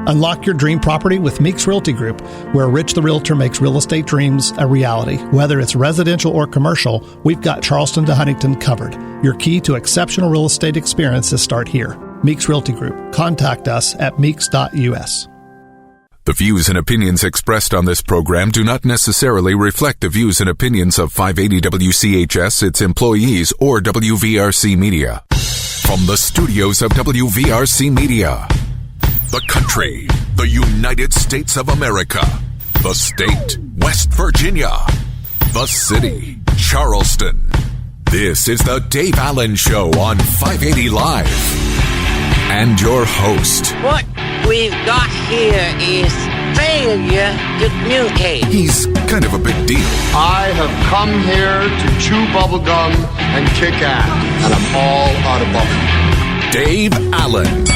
Unlock your dream property with Meeks Realty Group, where Rich the Realtor makes real estate dreams a reality. Whether it's residential or commercial, we've got Charleston to Huntington covered. Your key to exceptional real estate experiences start here. Meeks Realty Group. Contact us at meeks.us. The views and opinions expressed on this program do not necessarily reflect the views and opinions of 580 WCHS, its employees, or WVRC Media. From the studios of WVRC Media, the country, the United States of America, the state, West Virginia, the city, Charleston. This is the Dave Allen Show on 580 Live. And your host. What we've got here is failure to communicate. He's kind of a big deal. I have come here to chew bubblegum and kick ass, and I'm all out of bubblegum. Dave Allen.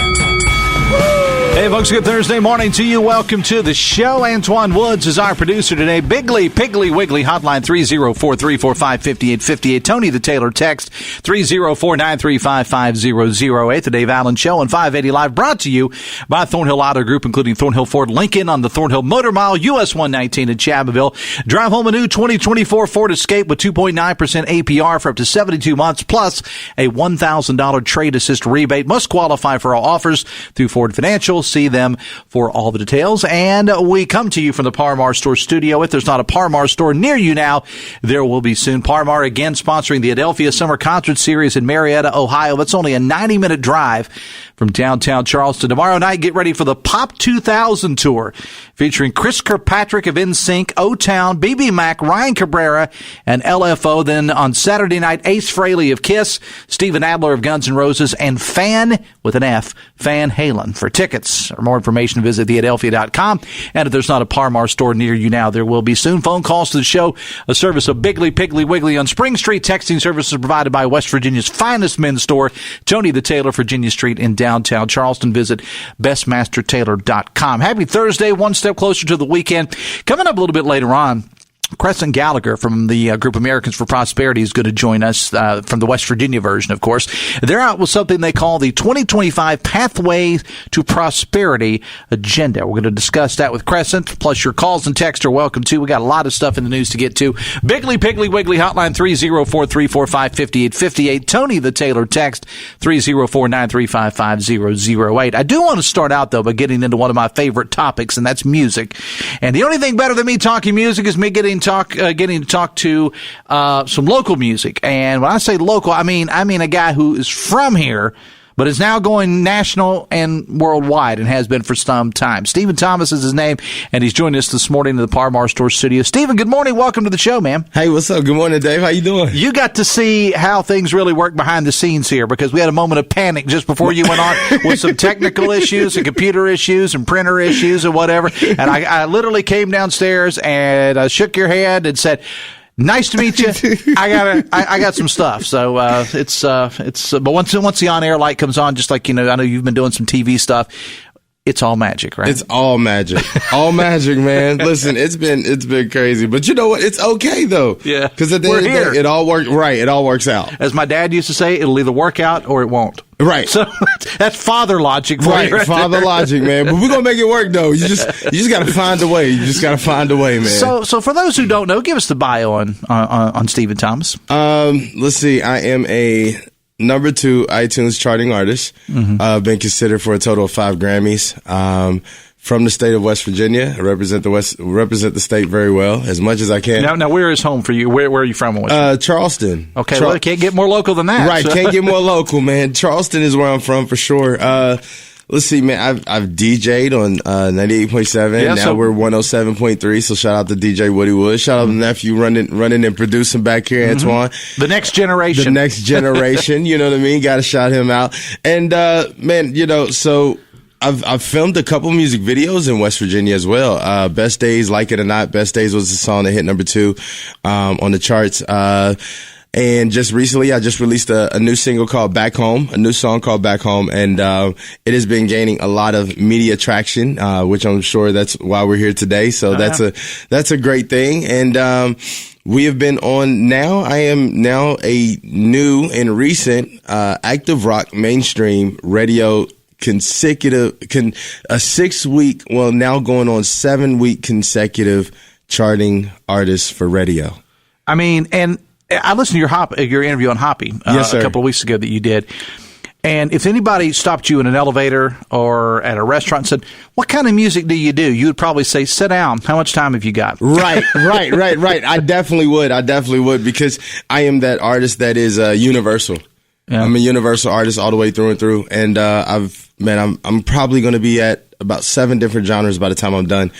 Hey, folks, good Thursday morning to you. Welcome to the show. Antoine Woods is our producer today. Bigly, Piggly, Wiggly, hotline 304-345-5858. Tony the Taylor, text 304-935-5008. The Dave Allen Show on 580 Live, brought to you by Thornhill Auto Group, including Thornhill Ford Lincoln on the Thornhill Motor Mile, US 119 in Chabonville. Drive home a new 2024 Ford Escape with 2.9% APR for up to 72 months, plus a $1,000 trade assist rebate. Must qualify for all offers through Ford Financial. See them for all the details. And we come to you from the Par-Mar Store studio. If there's not a Par-Mar store near you now, there will be soon. Par-Mar again sponsoring the Adelphia Summer Concert Series in Marietta, Ohio. That's only a 90-minute drive from downtown Charleston. Tomorrow night, get ready for the Pop 2000 tour, featuring Chris Kirkpatrick of NSYNC, O-Town, BB Mac, Ryan Cabrera, and LFO. Then on Saturday night, Ace Frehley of Kiss, Steven Adler of Guns N' Roses, and Fan, with an F, Van Halen. For tickets or more information, visit theadelphia.com. And if there's not a Par-Mar store near you now, there will be soon. Phone calls to the show, a service of Bigly, Piggly, Wiggly on Spring Street. Texting services provided by West Virginia's finest men's store, Tony the Taylor, Virginia Street in downtown Charleston. Visit bestmastertailor.com. Happy Thursday, one step closer to the weekend. Coming up a little bit later on, Crescent Gallagher from the group Americans for Prosperity is going to join us from the West Virginia version, of course. They're out with something they call the 2025 Pathway to Prosperity Agenda. We're going to discuss that with Crescent, plus your calls and texts are welcome, too. We got a lot of stuff in the news to get to. Bigly, Piggly, Wiggly, hotline 304-345-5858. Tony the Taylor, text 304-935-5008. I do want to start out, though, by getting into one of my favorite topics, and that's music. And the only thing better than me talking music is me getting to talk to some local music. And when I say local, I mean a guy who is from here, but is now going national and worldwide and has been for some time. Stephen Thomas is his name, and he's joining us this morning in the Par-Mar Store studio. Stephen, good morning. Welcome to the show, man. Hey, what's up? Good morning, Dave. How you doing? You got to see how things really work behind the scenes here, because we had a moment of panic just before you went on with some technical issues and computer issues and printer issues and whatever. And I literally came downstairs and I shook your hand and said, "Nice to meet you. I got some stuff." So but once the on air light comes on, just like I know you've been doing some TV stuff. It's all magic, right? It's all magic. All magic, man. Listen, it's been crazy. But you know what? It's okay, though. Yeah. Because at the end of the day, it all works right. It all works out. As my dad used to say, it'll either work out or it won't. Right. So that's father logic for you. Right, father logic, man. But we're going to make it work, though. You just got to find a way. You just got to find a way, man. So for those who don't know, give us the bio on Stephen Thomas. Let's see. I am a number 2 iTunes charting artist. Been considered for a total of 5 Grammys. From the state of West Virginia. I represent the state very well, as much as I can. Now where is home for you? Where are you from? Charleston. Okay, well, it can't get more local than that. Right, can't get more local, man. Charleston is where I'm from for sure. Let's see, man. I've DJ'd on 98.7. Yeah, now we're 107.3. So shout out to DJ Woody Wood. Shout out to nephew running and producing back here, Antoine. The next generation. The next generation. You know what I mean? Got to shout him out. And man, so I've filmed a couple music videos in West Virginia as well. Best Days, Like It or Not. Best Days was the song that hit number 2 on the charts. And just recently, I just released a new single called Back Home, a new song called Back Home. And it has been gaining a lot of media traction, which I'm sure that's why we're here today. So that's a great thing. And we have been on now. I am now a new and recent active rock mainstream radio a 6 week, well, now going on 7 week consecutive charting artist for radio. I mean, and I listened to your interview on Hoppy Yes, sir. a couple of weeks ago that you did. And if anybody stopped you in an elevator or at a restaurant and said, "What kind of music do you do?" you would probably say, "Sit down. How much time have you got?" Right. I definitely would because I am that artist that is universal. Yeah. I'm a universal artist all the way through and through. And I'm probably going to be at about 7 different genres by the time I'm done.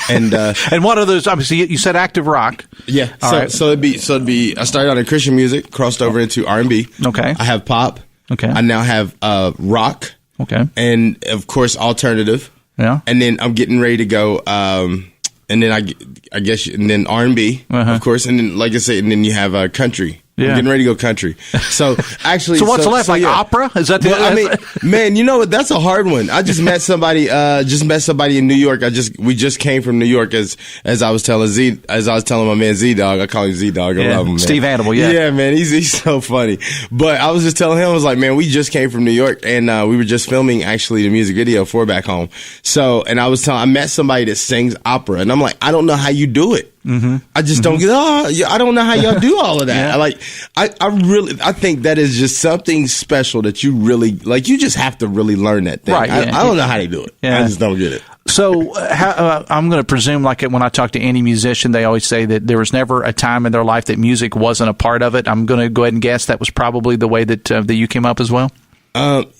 And and what are those? Obviously, you said active rock. Yeah. All so it'd be. I started out in Christian music, crossed over into R&B. Okay. I have pop. Okay. I now have rock. Okay. And of course alternative. Yeah. And then I'm getting ready to go. And then I guess and then R&B, of course, and then like I said, and then you have country. Yeah. I'm getting ready to go country. So actually, so what's left? Opera? Is that? I mean, man, you know what? That's a hard one. I just met somebody. In New York. We just came from New York. As I was telling my man Z Dog. I call him Z Dog. I love him, man. Steve Hannibal. Yeah. Yeah, man. He's so funny. But I was just telling him, I was like, man, we just came from New York, and we were just filming actually the music video for Back Home. So, and I met somebody that sings opera, and I'm like, I don't know how you do it. Mm-hmm. I just don't get. I don't know how y'all do all of that. Yeah. I think that is just something special that you really like. You just have to really learn that thing. Right, I don't know how they do it. Yeah. I just don't get it. So I'm going to presume, like when I talk to any musician, they always say that there was never a time in their life that music wasn't a part of it. I'm going to go ahead and guess that was probably the way that you came up as well.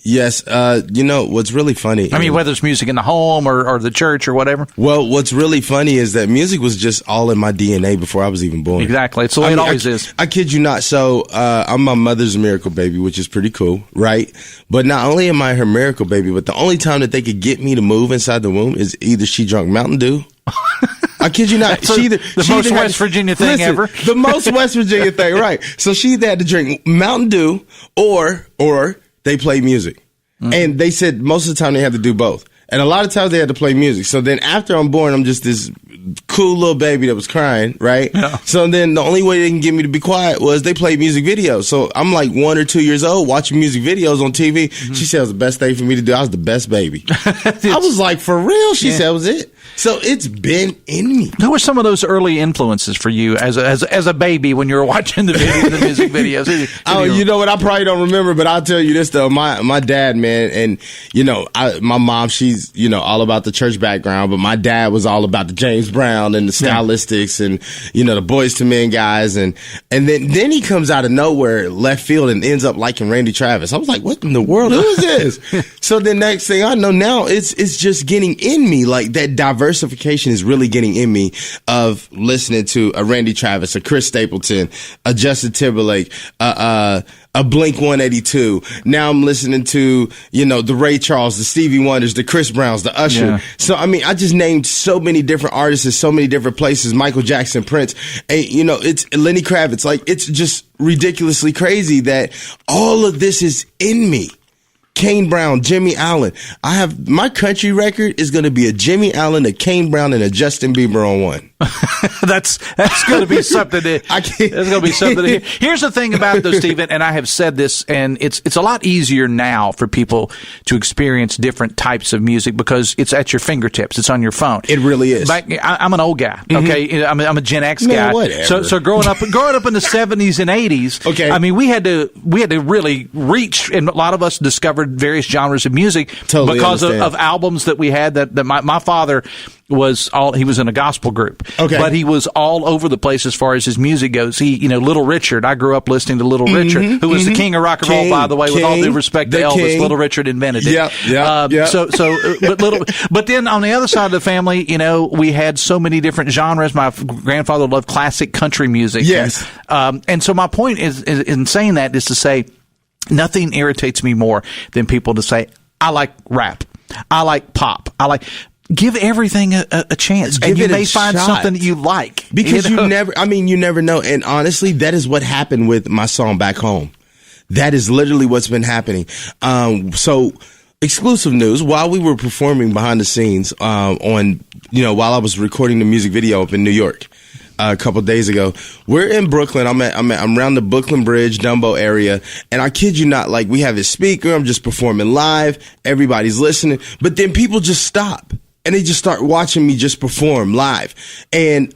Yes. You know, what's really funny. I mean, whether it's music in the home or the church or whatever. Well, what's really funny is that music was just all in my DNA before I was even born. Exactly. It's the way it always is. I kid you not. So, I'm my mother's miracle baby, which is pretty cool, right? But not only am I her miracle baby, but the only time that they could get me to move inside the womb is either she drunk Mountain Dew. I kid you not. The most West Virginia thing ever. The most West Virginia thing, right? So she either had to drink Mountain Dew or they play music. Mm-hmm. And they said most of the time they had to do both. And a lot of times they had to play music. So then after I'm born, I'm just this cool little baby that was crying, right? Yeah. So then the only way they can get me to be quiet was they played music videos. So I'm like 1 or 2 years old watching music videos on TV. Mm-hmm. She said it was the best thing for me to do. I was the best baby. I was like, for real? She said it was it. So it's been in me. Who were some of those early influences for you as a baby when you were watching the music videos? You know what? I probably don't remember, but I'll tell you this though. My dad, man, and you know, my mom, she's all about the church background, but my dad was all about the James Brown and the stylistics and the Boyz II Men guys, and then he comes out of nowhere, left field, and ends up liking Randy Travis. I was like, what in the world? Who is this? So the next thing I know, now it's just getting in me, like that diversification is really getting in me of listening to a Randy Travis, a Chris Stapleton, a Justin Timberlake, a Blink 182. Now I'm listening to, the Ray Charles, the Stevie Wonders, the Chris Browns, the Usher. Yeah. So, I mean, I just named so many different artists in so many different places, Michael Jackson, Prince, and, it's Lenny Kravitz. Like, it's just ridiculously crazy that all of this is in me. Kane Brown, Jimmy Allen. I have my country record is going to be a Jimmy Allen, a Kane Brown, and a Justin Bieber on one. That's going to be something. That's going to be something. Here's the thing about those, Stephen, and I have said this, and it's a lot easier now for people to experience different types of music because it's at your fingertips. It's on your phone. It really is. I'm an old guy. Okay, mm-hmm. I'm a Gen X guy. Whatever. So growing up in the 70s and 80s. Okay. I mean, we had to really reach, and a lot of us discovered various genres of music because of albums that we had that my father he was in a gospel group. Okay. But he was all over the place as far as his music goes. Little Richard, I grew up listening to Little Richard, who was the king of rock and roll, by the way, with all due respect to Elvis. Little Richard invented it. Yeah. But then on the other side of the family, we had so many different genres. My grandfather loved classic country music. Yes. And so my point is in saying that is to say, nothing irritates me more than people to say, I like rap. I like pop. Give everything a chance, and you may find something that you like. Because you never know. And honestly, that is what happened with my song Back Home. That is literally what's been happening. So exclusive news, while we were performing behind the scenes while I was recording the music video up in New York, a couple days ago. We're in Brooklyn. I'm around the Brooklyn Bridge, Dumbo area, and I kid you not, like we have his speaker. I'm just performing live. Everybody's listening, but then people just stop and they just start watching me just perform live. And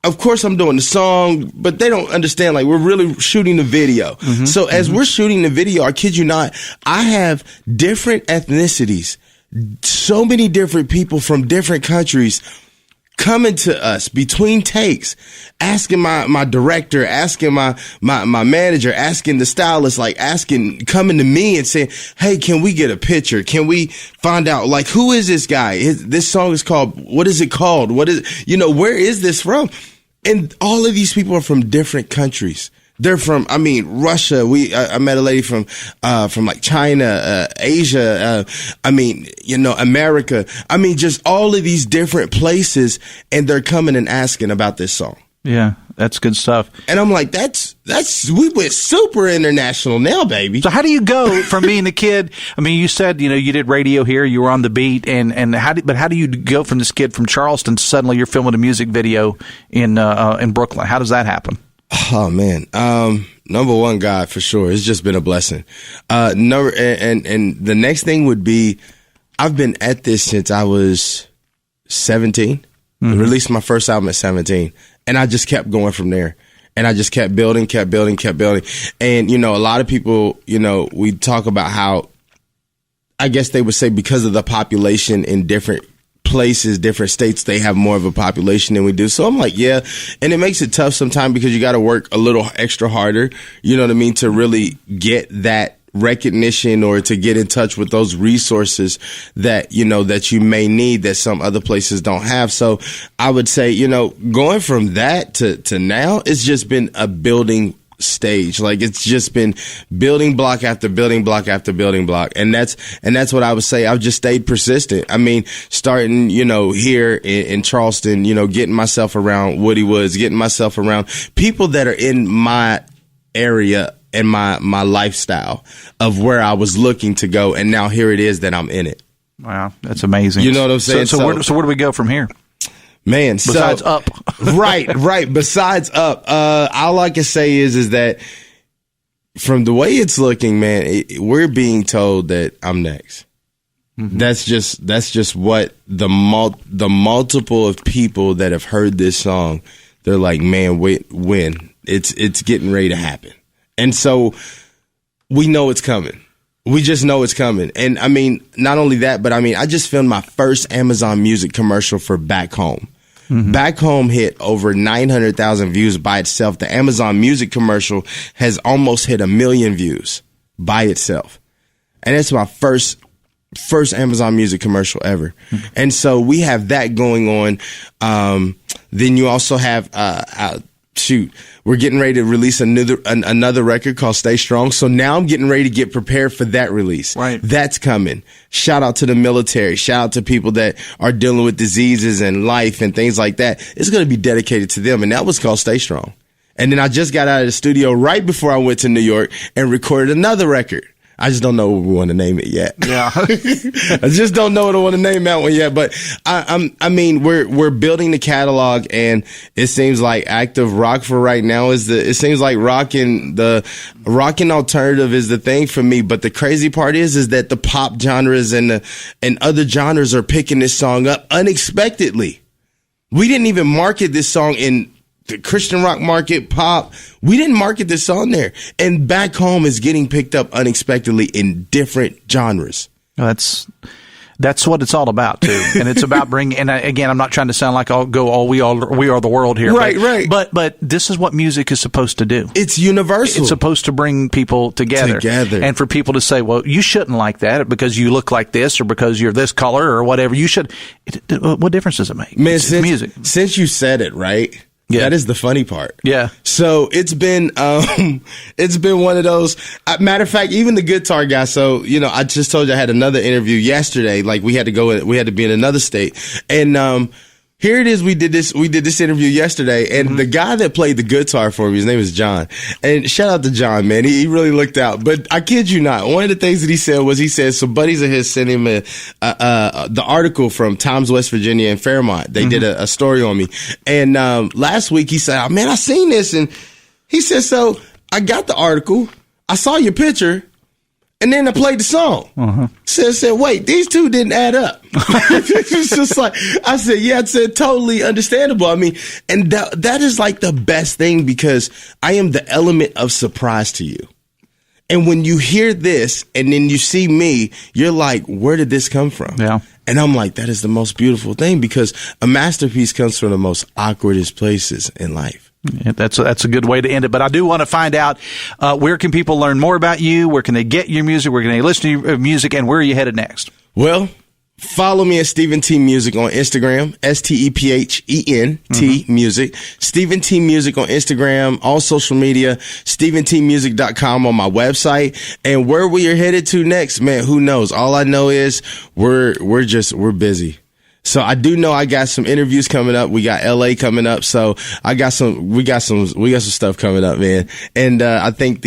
of course, I'm doing the song, but they don't understand, like, we're really shooting the video. Mm-hmm. So as we're shooting the video, I kid you not, I have different ethnicities, so many different people from different countries coming to us between takes, asking my director, asking my manager, asking the stylist, like coming to me and saying, hey, can we get a picture? Can we find out, like, who is this guy? This song is called, what is it called? Where is this from? And all of these people are from different countries. They're from, Russia. I met a lady from like China, Asia, America. Just all of these different places, and they're coming and asking about this song. Yeah, that's good stuff. And I'm like, we went super international now, baby. So how do you go from being a kid? You said, you did radio here, you were on the beat, and how do you go from this kid from Charleston to suddenly you're filming a music video in Brooklyn? How does that happen? Oh man. Number one, God, for sure. It's just been a blessing. And the next thing would be, I've been at this since I was 17. Mm-hmm. I released my first album at 17. And I just kept going from there. And I just kept building. And, a lot of people, we talk about how, I guess they would say because of the population in different places, different states, they have more of a population than we do. So I'm like, yeah. And it makes it tough sometimes because you got to work a little extra harder, to really get that recognition or to get in touch with those resources that you may need that some other places don't have. So I would say, going from that to now, it's just been a building stage. Like, it's just been building block after building block after building block. And that's what I would say. I've just stayed persistent. Starting, here in Charleston, getting myself around Woody Woods, getting myself around people that are in my area and my lifestyle of where I was looking to go. And now here it is that I'm in it. Wow. That's amazing. You know what I'm saying? So where do we go from here? Man, besides up. right. Besides up. All I can say is that from the way it's looking, man, we're being told that I'm next. Mm-hmm. That's just what the multiple of people that have heard this song, they're like, man, when it's getting ready to happen. And so we know it's coming. We just know it's coming. And not only that, but I just filmed my first Amazon Music commercial for Back Home. Mm-hmm. Back Home hit over 900,000 views by itself. The Amazon Music commercial has almost hit 1 million views by itself. And it's my first Amazon Music commercial ever. Mm-hmm. And so we have that going on. Then you also have, we're getting ready to release another record called Stay Strong. So now I'm getting ready to get prepared for that release. Right. That's coming. Shout out to the military. Shout out to people that are dealing with diseases and life and things like that. It's going to be dedicated to them. And that was called Stay Strong. And then I just got out of the studio right before I went to New York and recorded another record. I just don't know what we want to name it yet. Yeah. I just don't know what I want to name that one yet. But we're building the catalog, and it seems like active rock for right now it seems like rocking alternative is the thing for me. But the crazy part is that the pop genres and other genres are picking this song up unexpectedly. We didn't even market this song in the Christian rock market, pop. We didn't market this on there. And Back Home is getting picked up unexpectedly in different genres. That's what it's all about, too. And it's about bringing, and again, I'm not trying to sound like we are the world here. Right. But this is what music is supposed to do. It's universal. It's supposed to bring people together. And for people to say, well, you shouldn't like that because you look like this or because you're this color or whatever. You should. What difference does it make? Man, it's music. Since you said it, right? Yeah. That is the funny part. Yeah. So it's been one of those, matter of fact, even the guitar guy. So, I just told you I had another interview yesterday. Like we had to be in another state. And, here it is. We did this interview yesterday, and the guy that played the guitar for me, his name is John. And shout out to John, man. He really looked out. But I kid you not, one of the things that he said some buddies of his sent him the article from Times, West Virginia and Fairmont. They did a story on me. And last week he said, oh, man, I seen this. And he said, so I got the article. I saw your picture. And then I played the song. Said, wait, these two didn't add up. It's just like, I said, yeah, it's totally understandable. I mean, and that is like the best thing, because I am the element of surprise to you. And when you hear this and then you see me, you're like, where did this come from? Yeah. And I'm like, that is the most beautiful thing, because a masterpiece comes from the most awkwardest places in life. Yeah, that's a good way to end it. But I do want to find out, where can people learn more about you? Where can they get your music? Where can they listen to your music? And where are you headed next? Well, follow me at Stephen T Music on Instagram, STEPHENT Music. Stephen T Music on Instagram, all social media, StephenTMusic.com on my website. And where we are headed to next, man, who knows? All I know is we're busy. So I do know I got some interviews coming up. We got LA coming up. So we got some stuff coming up, man. And I think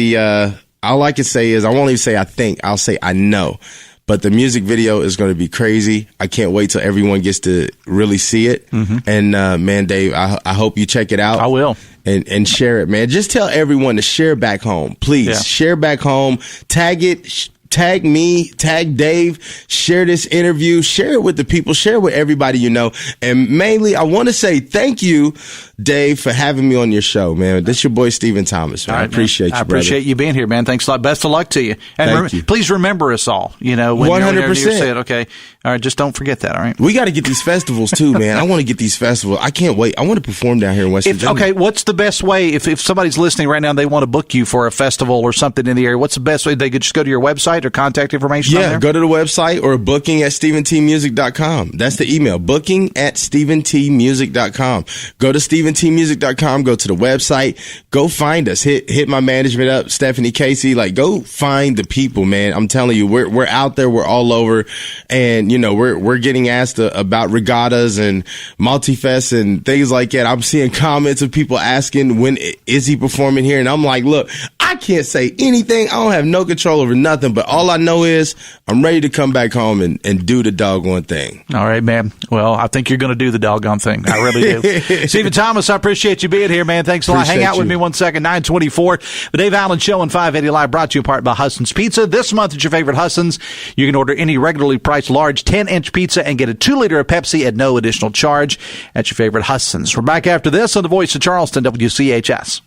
all I can say is, I won't even say I think, I'll say I know. But the music video is going to be crazy. I can't wait till everyone gets to really see it. And man, Dave, I hope you check it out. I will. And share it, man. Just tell everyone to share back home. Please share back home. Tag it. Tag me, tag Dave, share this interview, share it with the people, share it with everybody you know. And mainly, I want to say thank you, Dave, for having me on your show, man. This is your boy, Stephen Thomas, man. Right, I appreciate you, I appreciate you being here, man. Thanks a lot. Best of luck to you. And Thank you. Please remember us all, when 100%. you're said, okay. All right, just don't forget that, all right? We got to get these festivals, too, man. I want to get these festivals. I can't wait. I want to perform down here in West Virginia. Okay, what's the best way, if somebody's listening right now and they want to book you for a festival or something in the area, what's the best way? They could just go to your website or contact information on there? Go to the website or booking at StephenTMusic.com. That's the email, booking at StephenTMusic.com. Go to StephenTMusic.com, go to the website, go find us. Hit my management up, Stephanie Casey. Like, go find the people, man. I'm telling you, we're out there, we're all over, and we're getting asked about regattas and multi-fest and things like that. I'm seeing comments of people asking, when is he performing here? And I'm like, look, I can't say anything. I don't have no control over nothing, but all I know is I'm ready to come back home and do the doggone thing. All right, man. Well, I think you're going to do the doggone thing. I really do. Stephen Thomas, I appreciate you being here, man. Thanks a lot. Hang out with me 1 second, 924. The Dave Allen Show on 580 Live, brought to you in part by Husson's Pizza. This month at your favorite Husson's, you can order any regularly priced large 10-inch pizza and get a 2-liter of Pepsi at no additional charge at your favorite Husson's. We're back after this on the Voice of Charleston, WCHS.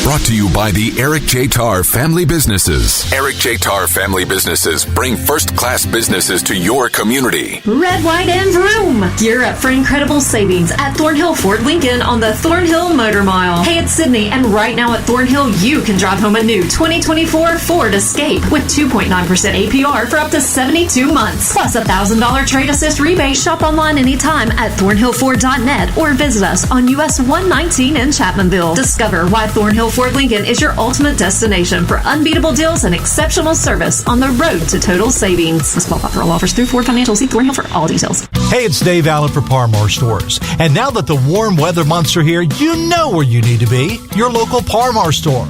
Brought to you by the Eric J. Tarr Family Businesses. Eric J. Tarr Family Businesses bring first-class businesses to your community. Red, white, and vroom. Gear up for incredible savings at Thornhill Ford Lincoln on the Thornhill Motor Mile. Hey, it's Sydney, and right now at Thornhill, you can drive home a new 2024 Ford Escape with 2.9% APR for up to 72 months. Plus a $1,000 trade assist rebate. Shop online anytime at thornhillford.net or visit us on US 119 in Chapmanville. Discover why Thornhill Ford Lincoln is your ultimate destination for unbeatable deals and exceptional service on the road to total savings. Must qualify for all offers through Ford Financial. See Thornhill for all details. Hey, it's Dave Allen for Parmar Stores. And now that the warm weather months are here, you know where you need to be. Your local Parmar store.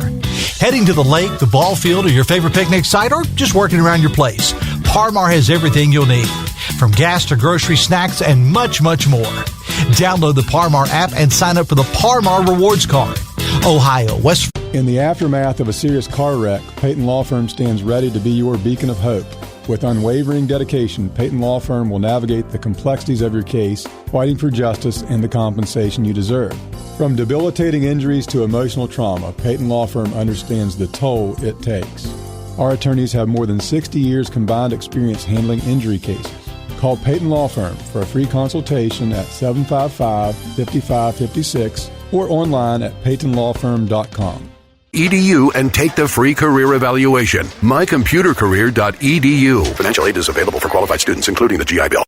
Heading to the lake, the ball field, or your favorite picnic site, or just working around your place, Parmar has everything you'll need. From gas to grocery, snacks, and much, much more. Download the Parmar app and sign up for the Parmar Rewards Card. Ohio, West. In the aftermath of a serious car wreck, Peyton Law Firm stands ready to be your beacon of hope. With unwavering dedication, Peyton Law Firm will navigate the complexities of your case, fighting for justice and the compensation you deserve. From debilitating injuries to emotional trauma, Peyton Law Firm understands the toll it takes. Our attorneys have more than 60 years combined experience handling injury cases. Call Peyton Law Firm for a free consultation at 755-5556 or online at peytonlawfirm.com. EDU and take the free career evaluation. mycomputercareer.edu. Financial aid is available for qualified students, including the GI Bill.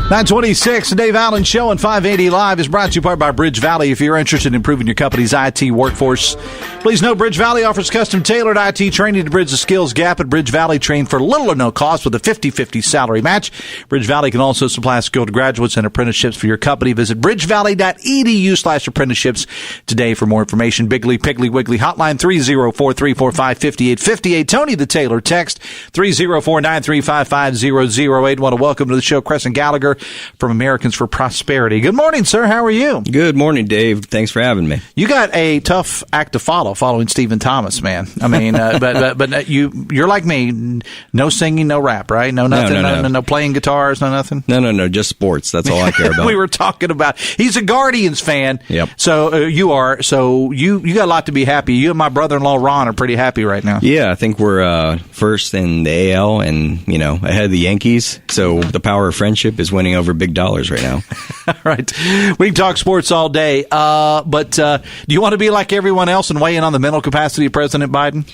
926, the Dave Allen Show on 580 Live is brought to you part by Bridge Valley. If you're interested in improving your company's IT workforce, please know Bridge Valley offers custom-tailored IT training to bridge the skills gap at Bridge Valley. Train for little or no cost with a 50-50 salary match. Bridge Valley can also supply skilled graduates and apprenticeships for your company. Visit bridgevalley.edu/apprenticeships today for more information. Biggly, Piggly, Wiggly hotline 304-345-5858. Tony the Taylor text 304-935-5008. Want to welcome to the show Crescent Gallagher from Americans for Prosperity. Good morning, sir. How are you? Good morning, Dave. Thanks for having me. You got a tough act to follow, following Stephen Thomas, man. I mean, but you're like me. No singing, no rap, right? No nothing. No playing guitars, no nothing. No. Just sports. That's all I care about. We were talking about. He's a Guardians fan. Yep. So you are. So you got a lot to be happy. You and my brother-in-law Ron are pretty happy right now. Yeah, I think we're first in the AL and ahead of the Yankees. So the power of friendship is winning over big dollars right now. Right. We can talk sports all day, but do you want to be like everyone else and weigh in on the mental capacity of President Biden?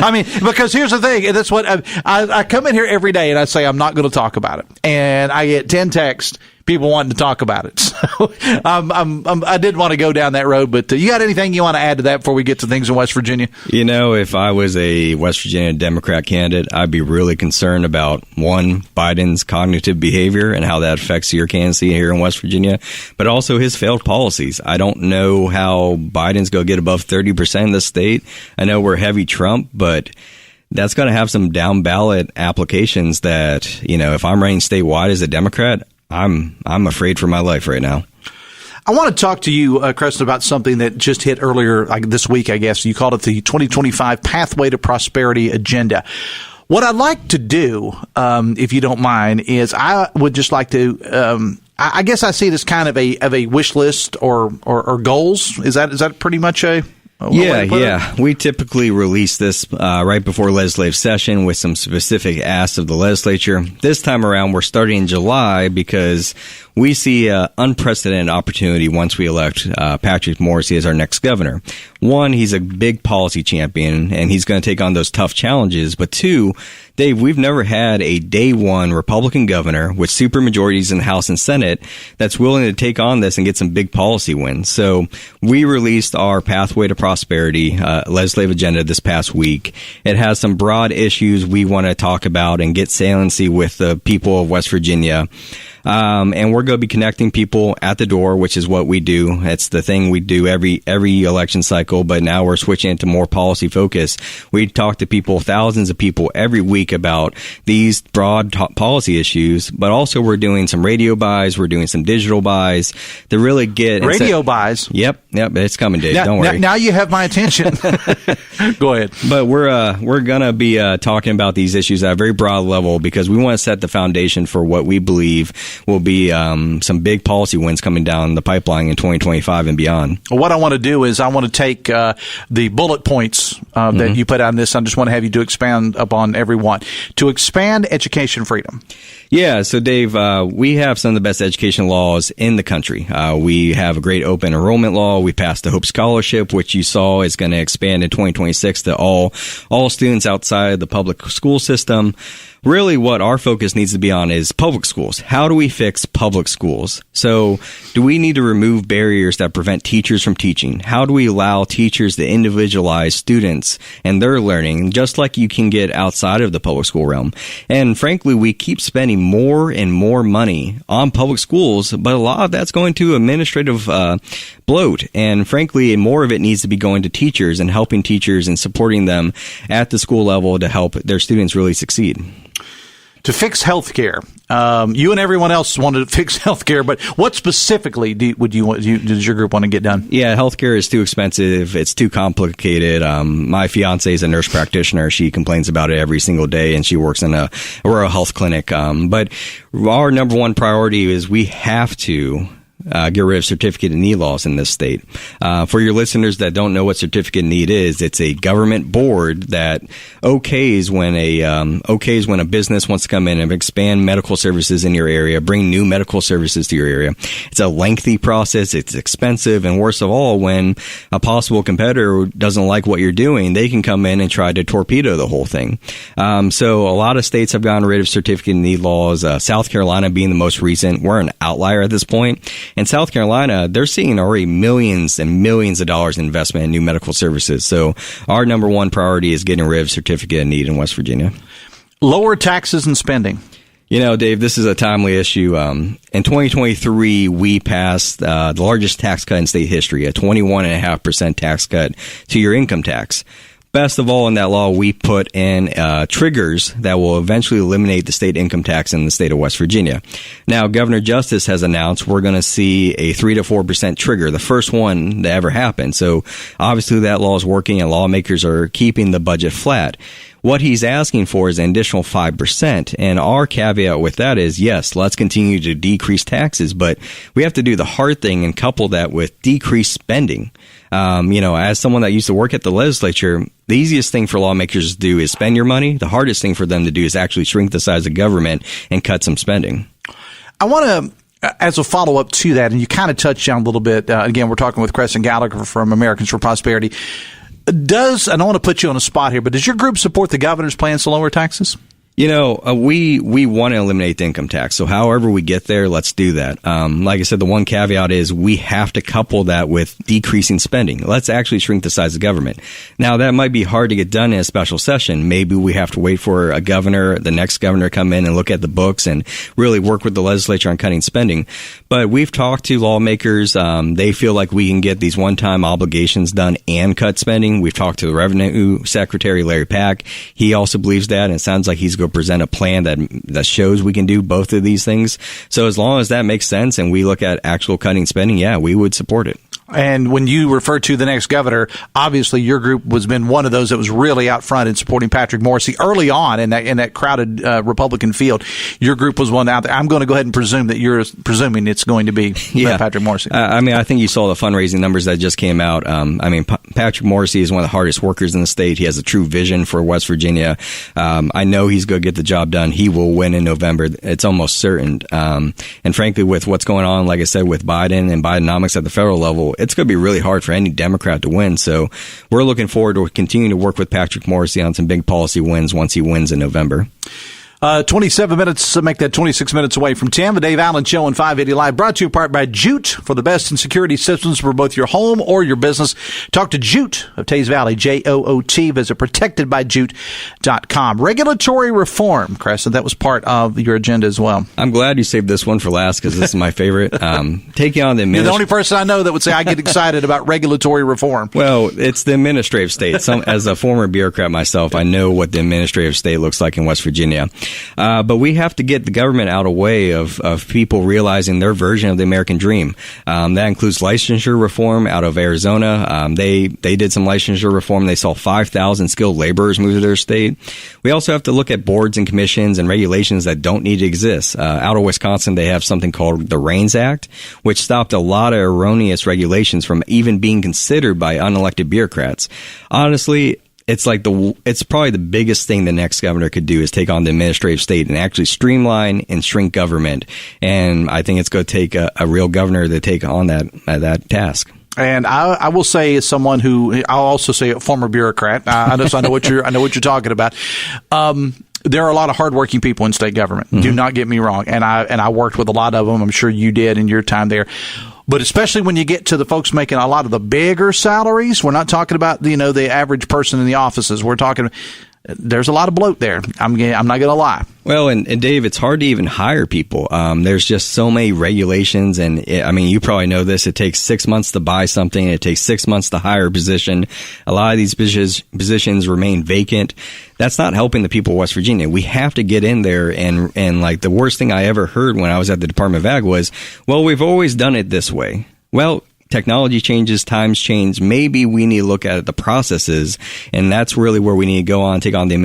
I mean, because here's the thing. That's what I come in here every day and I say I'm not going to talk about it, and I get 10 texts. People wanting to talk about it. So I did want to go down that road, but you got anything you want to add to that before we get to things in West Virginia? If I was a West Virginia Democrat candidate, I'd be really concerned about, one, Biden's cognitive behavior and how that affects your candidacy here in West Virginia, but also his failed policies. I don't know how Biden's going to get above 30% in the state. I know we're heavy Trump, but that's going to have some down ballot applications that, if I'm running statewide as a Democrat, I'm afraid for my life right now. I want to talk to you, Crescent, about something that just hit earlier this week, I guess. You called it the 2025 Pathway to Prosperity Agenda. What I'd like to do, if you don't mind, is I would just like to I guess I see it as kind of a wish list or goals. Is that pretty much a... Yeah. We typically release this right before legislative session with some specific asks of the legislature. This time around, we're starting in July because we see an unprecedented opportunity once we elect Patrick Morrisey as our next governor. One, he's a big policy champion, and he's going to take on those tough challenges. But two, Dave, we've never had a day one Republican governor with supermajorities in the House and Senate that's willing to take on this and get some big policy wins. So we released our Pathway to Prosperity legislative agenda this past week. It has some broad issues we want to talk about and get saliency with the people of West Virginia. And we're going to be connecting people at the door, which is what we do. It's the thing we do every election cycle, but now we're switching it to more policy focus. We talk to people, thousands of people every week about these broad policy issues, but also we're doing some radio buys, we're doing some digital buys to really get... Radio buys? Yep, it's coming, Dave. Don't worry. Now you have my attention. Go ahead. But we're going to be talking about these issues at a very broad level because we want to set the foundation for what we believe will be some big policy wins coming down the pipeline in 2025 and beyond. What I want to do is I want to take the bullet points that you put out in this. I just want to have you to expand upon every one. To expand education freedom. Yeah, so Dave, we have some of the best education laws in the country. We have a great open enrollment law. We passed the Hope Scholarship, which you saw is going to expand in 2026 to all students outside the public school system. Really what our focus needs to be on is public schools. How do we fix public schools? So do we need to remove barriers that prevent teachers from teaching? How do we allow teachers to individualize students and their learning, just like you can get outside of the public school realm? And frankly, we keep spending more and more money on public schools, but a lot of that's going to administrative bloat. And frankly, more of it needs to be going to teachers and helping teachers and supporting them at the school level to help their students really succeed. To fix healthcare, you and everyone else wanted to fix healthcare, but what specifically does your group want to get done? Yeah, healthcare is too expensive. It's too complicated. My fiance is a nurse practitioner. She complains about it every single day, and she works in a rural health clinic. But our number one priority is we have to get rid of certificate of need laws in this state. For your listeners that don't know what certificate of need is, it's a government board that okays when a business wants to come in and expand medical services in your area, bring new medical services to your area. It's a lengthy process. It's expensive. And worst of all, when a possible competitor doesn't like what you're doing, they can come in and try to torpedo the whole thing. So a lot of states have gotten rid of certificate of need laws. South Carolina being the most recent. We're an outlier at this point. In South Carolina, they're seeing already millions and millions of dollars in investment in new medical services. So our number one priority is getting rid of certificate of need in West Virginia. Lower taxes and spending. You know, Dave, this is a timely issue. In 2023, we passed the largest tax cut in state history, a 21.5% tax cut to your income tax. Best of all, in that law, we put in triggers that will eventually eliminate the state income tax in the state of West Virginia. Now, Governor Justice has announced we're going to see a 3 to 4% trigger, the first one to ever happen. So obviously that law is working and lawmakers are keeping the budget flat. What he's asking for is an additional 5%. And our caveat with that is, yes, let's continue to decrease taxes, but we have to do the hard thing and couple that with decreased spending. As someone that used to work at the legislature, the easiest thing for lawmakers to do is spend your money. The hardest thing for them to do is actually shrink the size of government and cut some spending. I want to, as a follow-up to that, and you kind of touched on a little bit, again, we're talking with Crescent Gallagher from Americans for Prosperity. I don't want to put you on a spot here, but does your group support the governor's plans to lower taxes? You know, we want to eliminate the income tax. So however we get there, let's do that. Like I said, the one caveat is we have to couple that with decreasing spending. Let's actually shrink the size of government. Now, that might be hard to get done in a special session. Maybe we have to wait for the next governor come in and look at the books and really work with the legislature on cutting spending. But we've talked to lawmakers. They feel like we can get these one-time obligations done and cut spending. We've talked to the Revenue Secretary, Larry Pack. He also believes that, and it sounds like he's present a plan that shows we can do both of these things. So as long as that makes sense and we look at actual cutting spending, yeah, we would support it. And when you refer to the next governor, obviously your group has been one of those that was really out front in supporting Patrick Morrisey early on in that crowded Republican field. Your group was one out there. I'm going to go ahead and presume that you're presuming it's going to be Patrick Morrisey. I think you saw the fundraising numbers that just came out. Patrick Morrisey is one of the hardest workers in the state. He has a true vision for West Virginia. I know he's going to get the job done. He will win in November. It's almost certain. And frankly, with what's going on, like I said, with Biden and Bidenomics at the federal level, it's going to be really hard for any Democrat to win. So we're looking forward to continuing to work with Patrick Morrisey on some big policy wins once he wins in November. 27 minutes to make that 26 minutes away from 10. The Dave Allen Show on 580 Live, brought to you in part by Jute, for the best in security systems for both your home or your business. Talk to Jute of Tays Valley, Joot. Visit protectedbyjute.com. Regulatory reform, Crescent, that was part of your agenda as well. I'm glad you saved this one for last because this is my favorite. Taking on the You're the only person I know that would say I get excited about regulatory reform. Well, it's the administrative state. As a former bureaucrat myself, I know what the administrative state looks like in West Virginia. But we have to get the government out of the way of people realizing their version of the American dream. That includes licensure reform out of Arizona. They did some licensure reform. They saw 5,000 skilled laborers move to their state. We also have to look at boards and commissions and regulations that don't need to exist. Out of Wisconsin, they have something called the REINS Act, which stopped a lot of erroneous regulations from even being considered by unelected bureaucrats. Honestly, it's probably the biggest thing the next governor could do is take on the administrative state and actually streamline and shrink government. And I think it's going to take a real governor to take on that task. And I will say, as someone who, I'll also say a former bureaucrat, I know what you're talking about. There are a lot of hardworking people in state government. Mm-hmm. Do not get me wrong. And I worked with a lot of them. I'm sure you did in your time there. But especially when you get to the folks making a lot of the bigger salaries, we're not talking about, the average person in the offices. We're talking, there's a lot of bloat there. I'm not going to lie. Well, and Dave, it's hard to even hire people. There's just so many regulations, and you probably know this. It takes 6 months to buy something, and it takes 6 months to hire a position. A lot of these positions remain vacant. That's not helping the people of West Virginia. We have to get in there, and like the worst thing I ever heard when I was at the Department of Ag was, well, we've always done it this way. Well, technology changes, times change. Maybe we need to look at the processes, and that's really where we need to go on, take on the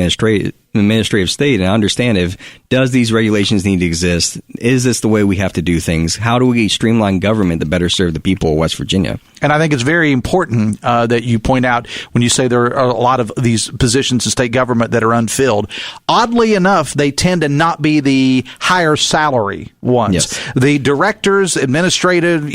administrative state and understand does these regulations need to exist? Is this the way we have to do things? How do we streamline government to better serve the people of West Virginia? And I think it's very important that you point out when you say there are a lot of these positions in state government that are unfilled. Oddly enough, they tend to not be the higher salary ones. Yes. The directors, administrative,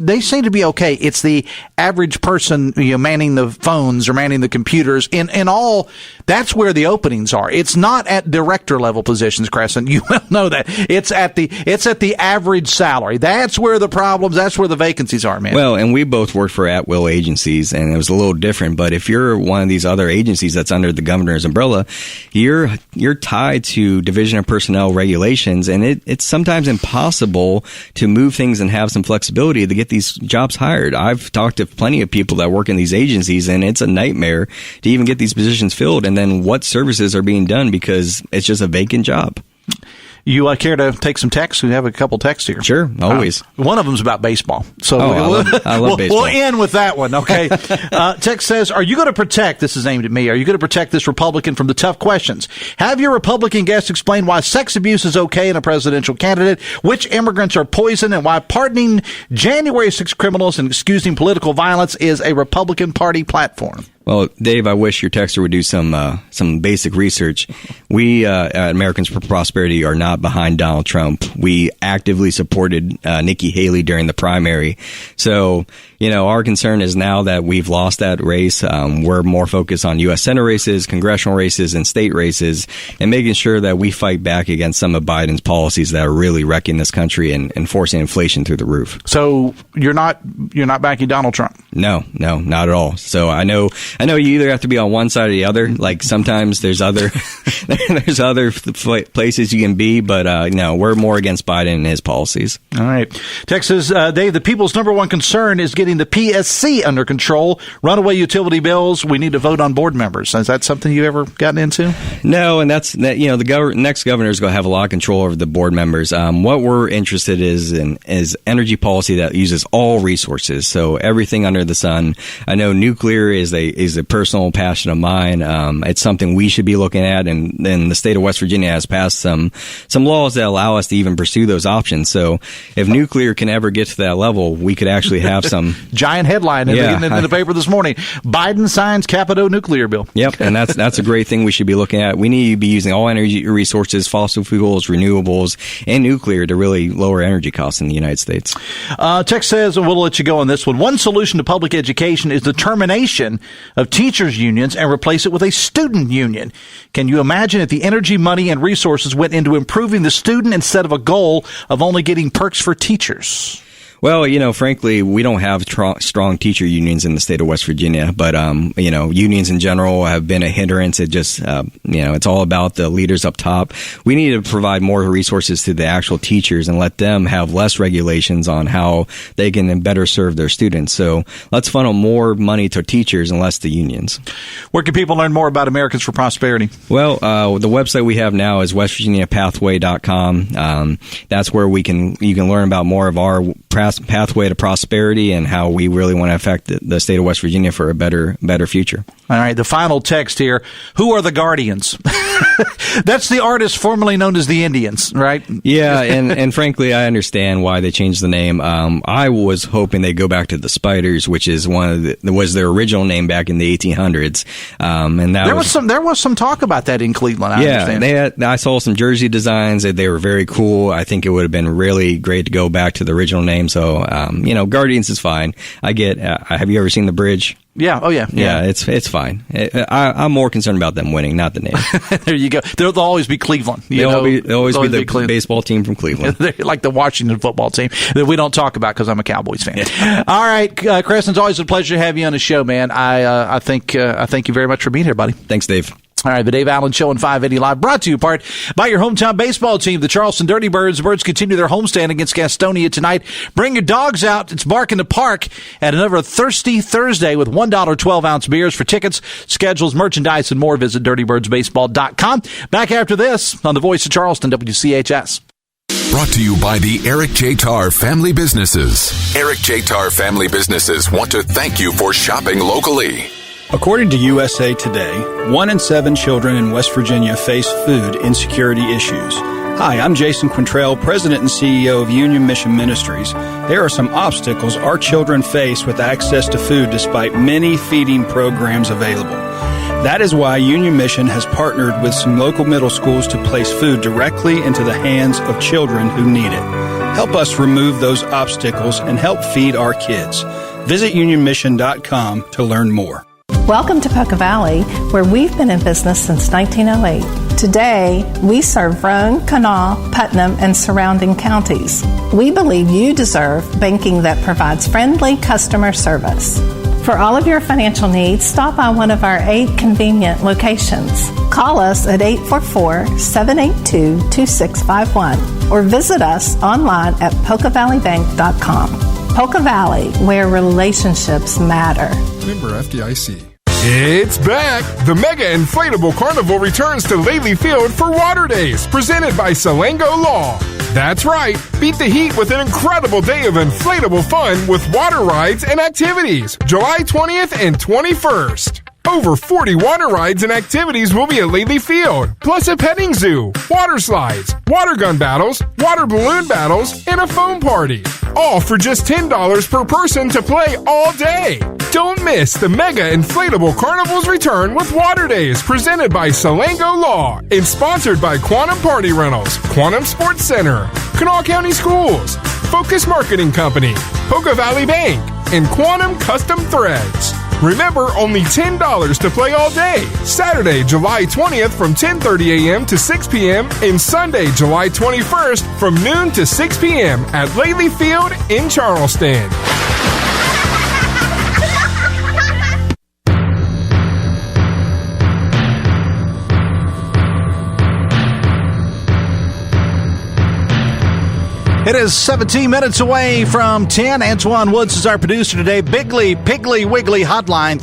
they seem to be okay. It's the average person, manning the phones or manning the computers. In all, that's where the openings are. It's not at director level positions, Crescent. You well know that. It's at the average salary. That's where the problems, that's where the vacancies are, man. Well, and we both worked for at-will agencies, and it was a little different. But if you're one of these other agencies that's under the governor's umbrella, you're tied to Division of Personnel regulations, and it's sometimes impossible to move things and have some flexibility to get these jobs hired. I've talked to plenty of people that work in these agencies, and it's a nightmare to even get these positions filled, and then what services are being done because it's just a vacant job. You care to take some texts? We have a couple texts here. Sure, always. One of them's about baseball. So I love baseball. We'll end with that one, okay? Text says, are you going to protect, this is aimed at me, are you going to protect this Republican from the tough questions? Have your Republican guests explain why sex abuse is okay in a presidential candidate, which immigrants are poison, and why pardoning January 6 criminals and excusing political violence is a Republican Party platform. Well, Dave, I wish your texter would do some basic research. We at Americans for Prosperity are not behind Donald Trump. We actively supported Nikki Haley during the primary. So, our concern is now that we've lost that race, we're more focused on U.S. Senate races, congressional races, and state races, and making sure that we fight back against some of Biden's policies that are really wrecking this country and forcing inflation through the roof. So you're not backing Donald Trump? No, not at all. So I know you either have to be on one side or the other. Like sometimes there's other places you can be, but no, we're more against Biden and his policies. All right. Texas, Dave, the people's number one concern is getting the PSC under control. Runaway utility bills. We need to vote on board members. Is that something you've ever gotten into? No, and that's the next governor is going to have a lot of control over the board members. What we're interested is energy policy that uses all resources, so everything under the sun. I know nuclear is a personal passion of mine. It's something we should be looking at, and then the state of West Virginia has passed some laws that allow us to even pursue those options. So if nuclear can ever get to that level, we could actually have some giant headline in the paper this morning. Biden signs Capito nuclear bill. Yep, and that's a great thing we should be looking at. We need to be using all energy resources, fossil fuels, renewables, and nuclear to really lower energy costs in the United States. Text says, and we'll let you go on this one, one solution to public education is the termination of teachers' unions and replace it with a student union. Can you imagine if the energy, money, and resources went into improving the student instead of a goal of only getting perks for teachers? Well, frankly, we don't have strong teacher unions in the state of West Virginia, but, unions in general have been a hindrance. It just, it's all about the leaders up top. We need to provide more resources to the actual teachers and let them have less regulations on how they can better serve their students. So let's funnel more money to teachers and less to unions. Where can people learn more about Americans for Prosperity? Well, the website we have now is westvirginiapathway.com. That's where you can learn about more of our pathway to prosperity and how we really want to affect the state of West Virginia for a better future. All right, the final text here. Who are the Guardians? That's the artist formerly known as the Indians, right? Yeah, and frankly, I understand why they changed the name. I was hoping they'd go back to the Spiders, which is was their original name back in the 1800s. And that there was some talk about that in Cleveland. I understand. I saw some jersey designs. They were very cool. I think it would have been really great to go back to the original name. So, Guardians is fine. I get. Have you ever seen the bridge? Yeah. Oh, yeah. Yeah, it's fine. I'm more concerned about them winning, not the name. There you go. There'll always be Cleveland. They'll always be the baseball team from Cleveland. They're like the Washington football team that we don't talk about because I'm a Cowboys fan. All right, Crescent, it's always a pleasure to have you on the show, man. I thank you very much for being here, buddy. Thanks, Dave. All right, the Dave Allen Show on 580 Live, brought to you in part by your hometown baseball team, the Charleston Dirty Birds. The Birds continue their homestand against Gastonia tonight. Bring your dogs out. It's Bark in the Park at another Thirsty Thursday with $1 12-ounce beers. For tickets, schedules, merchandise, and more, visit dirtybirdsbaseball.com. Back after this on the Voice of Charleston, WCHS. Brought to you by the Eric J. Tarr Family Businesses. Eric J. Tarr Family Businesses want to thank you for shopping locally. According to USA Today, 1 in 7 children in West Virginia face food insecurity issues. Hi, I'm Jason Quintrell, President and CEO of Union Mission Ministries. There are some obstacles our children face with access to food despite many feeding programs available. That is why Union Mission has partnered with some local middle schools to place food directly into the hands of children who need it. Help us remove those obstacles and help feed our kids. Visit unionmission.com to learn more. Welcome to Poca Valley, where we've been in business since 1908. Today, we serve Roane, Kanawha, Putnam, and surrounding counties. We believe you deserve banking that provides friendly customer service. For all of your financial needs, stop by one of our 8 convenient locations. Call us at 844-782-2651 or visit us online at PocaValleyBank.com. Poca Valley, where relationships matter. Member FDIC. It's back! The Mega Inflatable Carnival returns to Laley Field for Water Days, presented by Salango Law. That's right, beat the heat with an incredible day of inflatable fun with water rides and activities, July 20th and 21st. Over 40 water rides and activities will be at Laley Field, plus a petting zoo, water slides, water gun battles, water balloon battles, and a foam party. All for just $10 per person to play all day. Don't miss the Mega Inflatable Carnival's return with Water Days, presented by Salango Law and sponsored by Quantum Party Rentals, Quantum Sports Center, Kanawha County Schools, Focus Marketing Company, Poca Valley Bank, and Quantum Custom Threads. Remember, only $10 to play all day. Saturday, July 20th from 10:30 a.m. to 6 p.m. and Sunday, July 21st from noon to 6 p.m. at Laley Field in Charleston. It is 17 minutes away from 10. Antoine Woods is our producer today. Bigly, Piggly, Wiggly hotline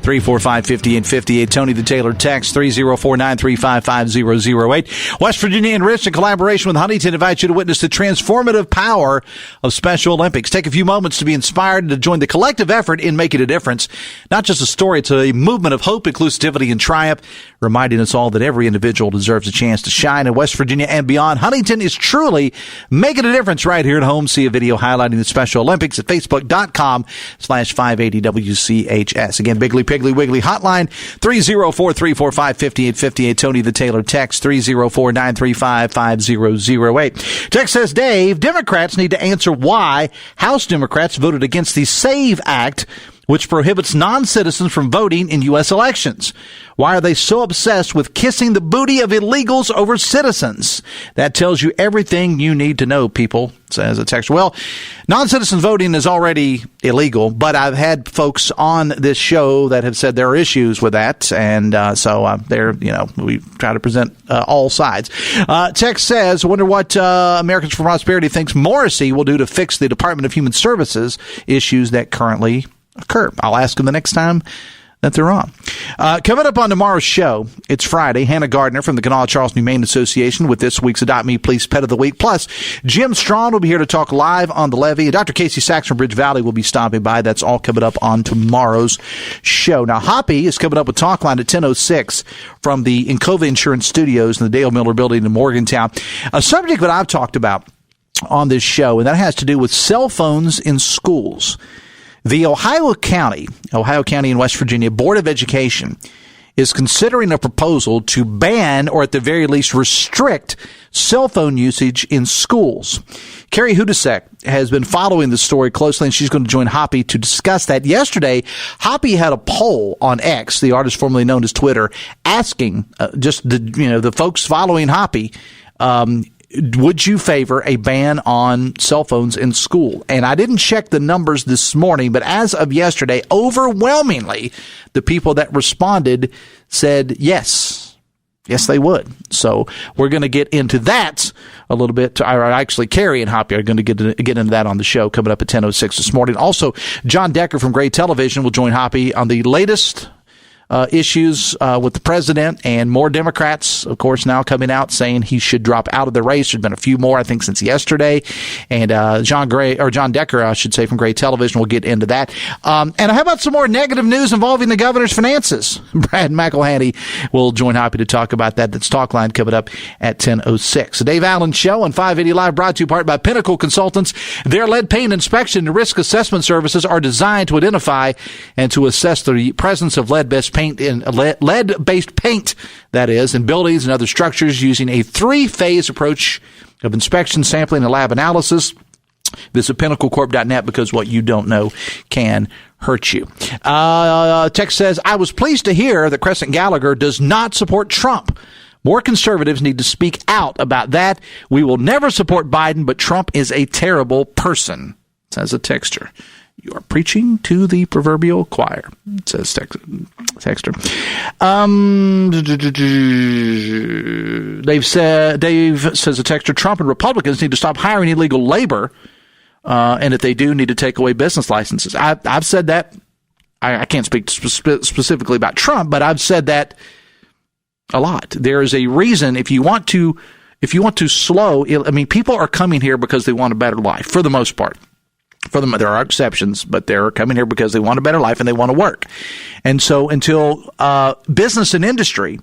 304-345-5858. Tony the Taylor text 304-935-5008. West Virginia Enriched in collaboration with Huntington invites you to witness the transformative power of Special Olympics. Take a few moments to be inspired and to join the collective effort in making a difference. Not just a story, it's a movement of hope, inclusivity, and triumph, reminding us all that every individual deserves a chance to shine in West Virginia and beyond. Huntington is truly making a difference right here at home. See a video highlighting the Special Olympics at facebook.com/580WCHS. Again, Bigly, Piggly, Wiggly hotline 304-345-5858. Tony the Taylor text 304-935-5008. Text says, Dave, Democrats need to answer why House Democrats voted against the SAVE Act, which prohibits non-citizens from voting in U.S. elections. Why are they so obsessed with kissing the booty of illegals over citizens? That tells you everything you need to know, people, says a texter. Well, non-citizen voting is already illegal, but I've had folks on this show that have said there are issues with that, and so we try to present all sides. Text says, wonder what Americans for Prosperity thinks Morrissey will do to fix the Department of Human Services issues that currently occur. I'll ask them the next time that they're on. Coming up on tomorrow's show, it's Friday. Hannah Gardner from the Kanawha Charleston Humane Association with this week's Adopt Me Please Pet of the Week. Plus, Jim Strawn will be here to talk live on the levee. And Dr. Casey Sachs from Bridge Valley will be stopping by. That's all coming up on tomorrow's show. Now, Hoppy is coming up with Talkline at 10:06 from the Encova Insurance Studios in the Dale Miller Building in Morgantown. A subject that I've talked about on this show, and that has to do with cell phones in schools. The Ohio County in West Virginia Board of Education is considering a proposal to ban or at the very least restrict cell phone usage in schools. Carrie Hudasek has been following the story closely, and she's going to join Hoppy to discuss that. Yesterday, Hoppy had a poll on X, the artist formerly known as Twitter, asking the folks following Hoppy, would you favor a ban on cell phones in school? And I didn't check the numbers this morning, but as of yesterday, overwhelmingly, the people that responded said yes. Yes, they would. So we're going to get into that a little bit. Actually, Carrie and Hoppy are going to get into that on the show coming up at 10:06 this morning. Also, John Decker from Gray Television will join Hoppy on the latest issues with the president, and more Democrats, of course, now coming out saying he should drop out of the race. There's been a few more, I think, since yesterday. And John Decker, I should say, from Gray Television, will get into that. And how about some more negative news involving the governor's finances? Brad McElhaney will join Hoppy to talk about that. That's Talk Line coming up at 10:06. The Dave Allen Show on 580 Live, brought to you part by Pinnacle Consultants. Their lead paint inspection and risk assessment services are designed to identify and to assess the presence of lead-based paint, that is, in buildings and other structures using a 3-phase approach of inspection, sampling, and lab analysis. Visit pinnaclecorp.net, because what you don't know can hurt you. Text says, I was pleased to hear that Crescent Gallagher does not support Trump. More conservatives need to speak out about that. We will never support Biden, but Trump is a terrible person, says a texter. You are preaching to the proverbial choir, says texter. Dave says a texter, Trump and Republicans need to stop hiring illegal labor, and if they do, need to take away business licenses. I've said that. I can't speak specifically about Trump, but I've said that a lot. There is a reason if you want to slow. I mean, people are coming here because they want a better life, for the most part. There are exceptions, but they're coming here because they want a better life and they want to work. And so until business and industry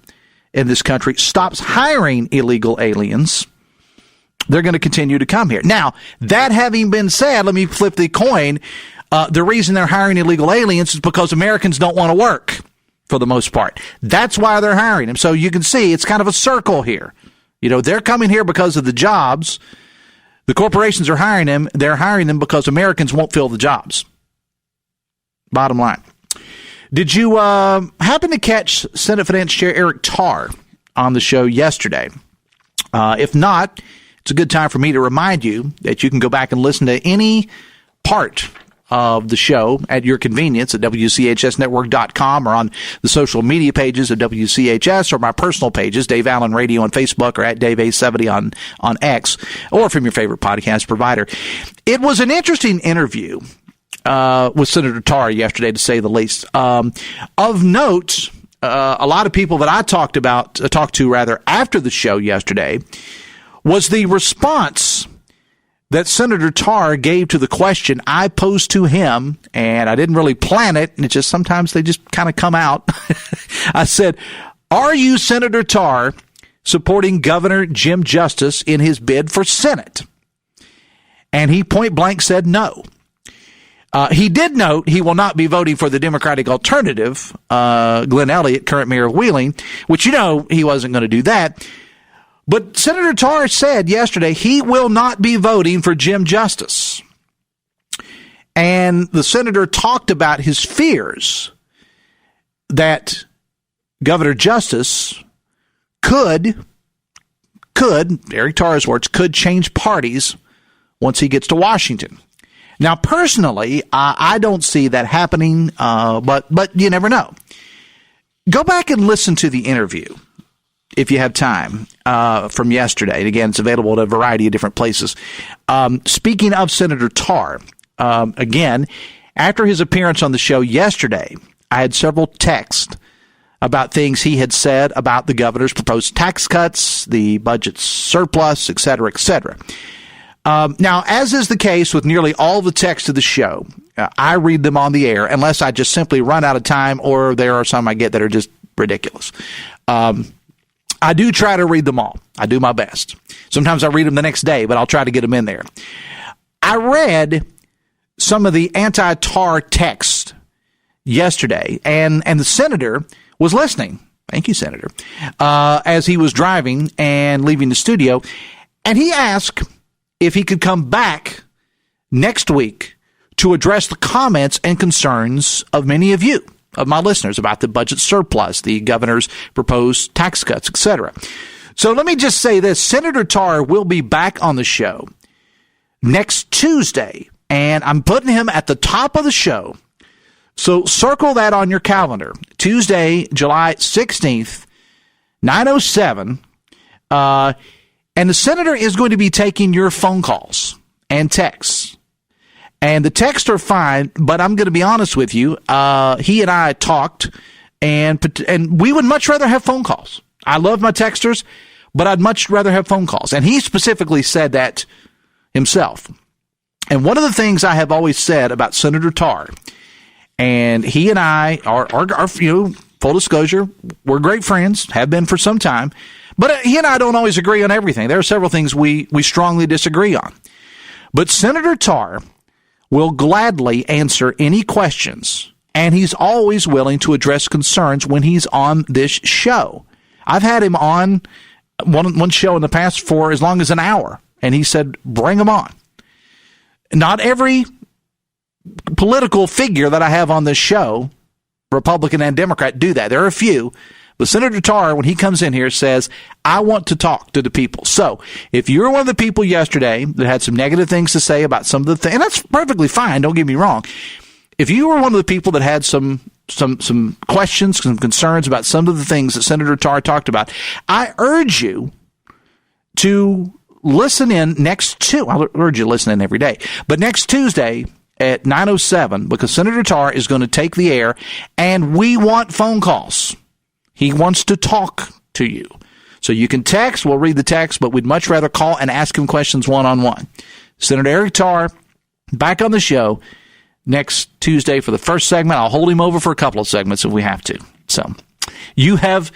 in this country stops hiring illegal aliens, they're going to continue to come here. Now, that having been said, let me flip the coin. The reason they're hiring illegal aliens is because Americans don't want to work, for the most part. That's why they're hiring them. So you can see it's kind of a circle here. You know, they're coming here because of the jobs. The corporations are hiring them. They're hiring them because Americans won't fill the jobs. Bottom line. Did you happen to catch Senate Finance Chair Eric Tarr on the show yesterday? If not, it's a good time for me to remind you that you can go back and listen to any part of the show at your convenience at WCHSnetwork.com or on the social media pages of WCHS or my personal pages, Dave Allen Radio on Facebook or at Dave A70 on X, or from your favorite podcast provider. It was an interesting interview with Senator Tarr yesterday, to say the least. Of note, a lot of people that I talked to after the show yesterday was the response that Senator Tarr gave to the question I posed to him, and I didn't really plan it, and it just sometimes they just kind of come out. I said, are you, Senator Tarr, supporting Governor Jim Justice in his bid for Senate? And he point blank said no. He did note he will not be voting for the Democratic alternative, Glenn Elliott, current mayor of Wheeling, which, you know, he wasn't going to do that. But Senator Tarr said yesterday he will not be voting for Jim Justice. And the senator talked about his fears that Governor Justice could, Eric Tarr's words, could change parties once he gets to Washington. Now, personally, I don't see that happening, but you never know. Go back and listen to the interview, if you have time, from yesterday. And again, it's available at a variety of different places. Speaking of Senator Tarr, again, after his appearance on the show yesterday, I had several texts about things he had said about the governor's proposed tax cuts, the budget surplus, et cetera, et cetera. Now, as is the case with nearly all the texts of the show, I read them on the air unless I just simply run out of time, or there are some I get that are just ridiculous. I do try to read them all. I do my best. Sometimes I read them the next day, but I'll try to get them in there. I read some of the anti-Tarr text yesterday, and the senator was listening. Thank you, Senator. As he was driving and leaving the studio, and he asked if he could come back next week to address the comments and concerns of many of you, of my listeners, about the budget surplus, the governor's proposed tax cuts, etc. So let me just say this. Senator Tarr will be back on the show next Tuesday, and I'm putting him at the top of the show. So circle that on your calendar. Tuesday, July 16th, 9:07. And the senator is going to be taking your phone calls and texts. And the texts are fine, but I'm going to be honest with you. He and I talked, And we would much rather have phone calls. I love my texters, but I'd much rather have phone calls. And he specifically said that himself. And one of the things I have always said about Senator Tarr, and he and I are full disclosure, we're great friends, have been for some time, but he and I don't always agree on everything. There are several things we strongly disagree on. But Senator Tarr will gladly answer any questions, and he's always willing to address concerns when he's on this show. I've had him on one show in the past for as long as an hour, and he said, bring him on. Not every political figure that I have on this show, Republican and Democrat, do that. There are a few. But Senator Tarr, when he comes in here, says, I want to talk to the people. So if you're one of the people yesterday that had some negative things to say about some of the things, and that's perfectly fine, don't get me wrong. If you were one of the people that had some questions, some concerns about some of the things that Senator Tarr talked about, I urge you to listen in I urge you to listen in every day, but next Tuesday at 9:07, because Senator Tarr is going to take the air, and we want phone calls. He wants to talk to you. So you can text, we'll read the text, but we'd much rather call and ask him questions one-on-one. Senator Eric Tarr, back on the show next Tuesday for the first segment. I'll hold him over for a couple of segments if we have to. So you have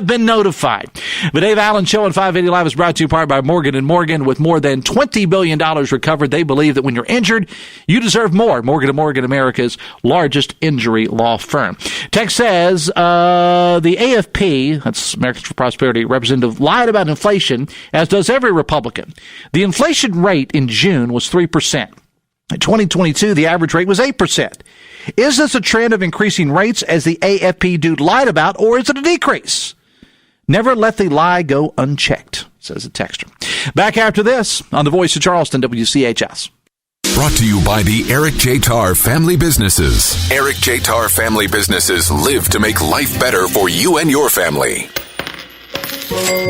been notified. The Dave Allen Show on 580 Live is brought to you in part by Morgan & Morgan. With more than $20 billion recovered, they believe that when you're injured, you deserve more. Morgan & Morgan, America's largest injury law firm. Text says, the AFP, that's Americans for Prosperity representative, lied about inflation, as does every Republican. The inflation rate in June was 3%. In 2022, the average rate was 8%. Is this a trend of increasing rates as the AFP dude lied about, or is it a decrease? Never let the lie go unchecked, says the texter. Back after this on the Voice of Charleston, WCHS. Brought to you by the Eric J. Tarr Family Businesses. Eric J. Tarr Family Businesses live to make life better for you and your family.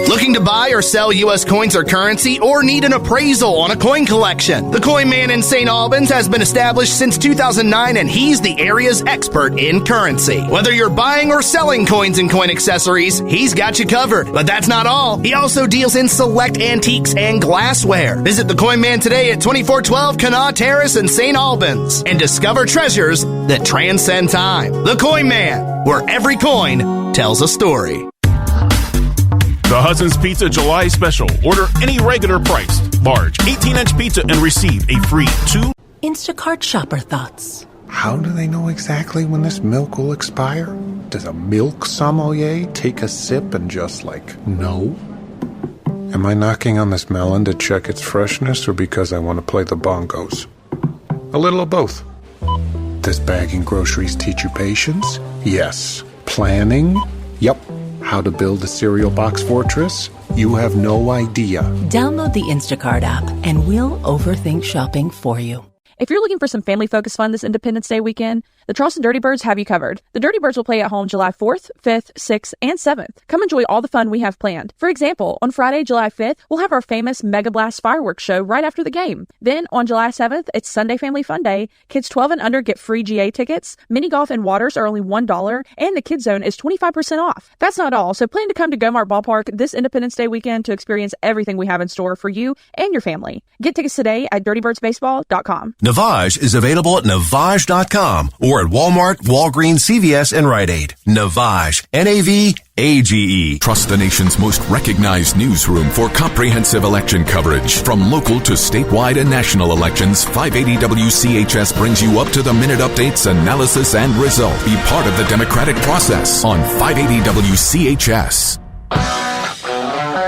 Looking to buy or sell U.S. coins or currency, or need an appraisal on a coin collection? The Coin Man in St. Albans has been established since 2009, and he's the area's expert in currency. Whether you're buying or selling coins and coin accessories, he's got you covered. But that's not all. He also deals in select antiques and glassware. Visit the Coin Man today at 2412 Kanawha Terrace in St. Albans and discover treasures that transcend time. The Coin Man, where every coin tells a story. The Hudson's Pizza July Special. Order any regular priced, large 18-inch pizza and receive a free 2 Instacart shopper thoughts. How do they know exactly when this milk will expire? Does a milk sommelier take a sip and just no? Am I knocking on this melon to check its freshness, or because I want to play the bongos? A little of both. Does bagging groceries teach you patience? Yes. Planning? Yep. How to build a cereal box fortress? You have no idea. Download the Instacart app and we'll overthink shopping for you. If you're looking for some family-focused fun this Independence Day weekend, the Charleston Dirty Birds have you covered. The Dirty Birds will play at home July 4th, 5th, 6th, and 7th. Come enjoy all the fun we have planned. For example, on Friday, July 5th, we'll have our famous Mega Blast fireworks show right after the game. Then, on July 7th, it's Sunday Family Fun Day. Kids 12 and under get free GA tickets. Mini golf and waters are only $1, and the Kids Zone is 25% off. That's not all, so plan to come to Gomart Ballpark this Independence Day weekend to experience everything we have in store for you and your family. Get tickets today at dirtybirdsbaseball.com. Navage is available at Navage.com or at Walmart, Walgreens, CVS, and Rite Aid. Navage. N-A-V-A-G-E. Trust the nation's most recognized newsroom for comprehensive election coverage. From local to statewide and national elections, 580 WCHS brings you up-to-the-minute updates, analysis, and results. Be part of the democratic process on 580 WCHS.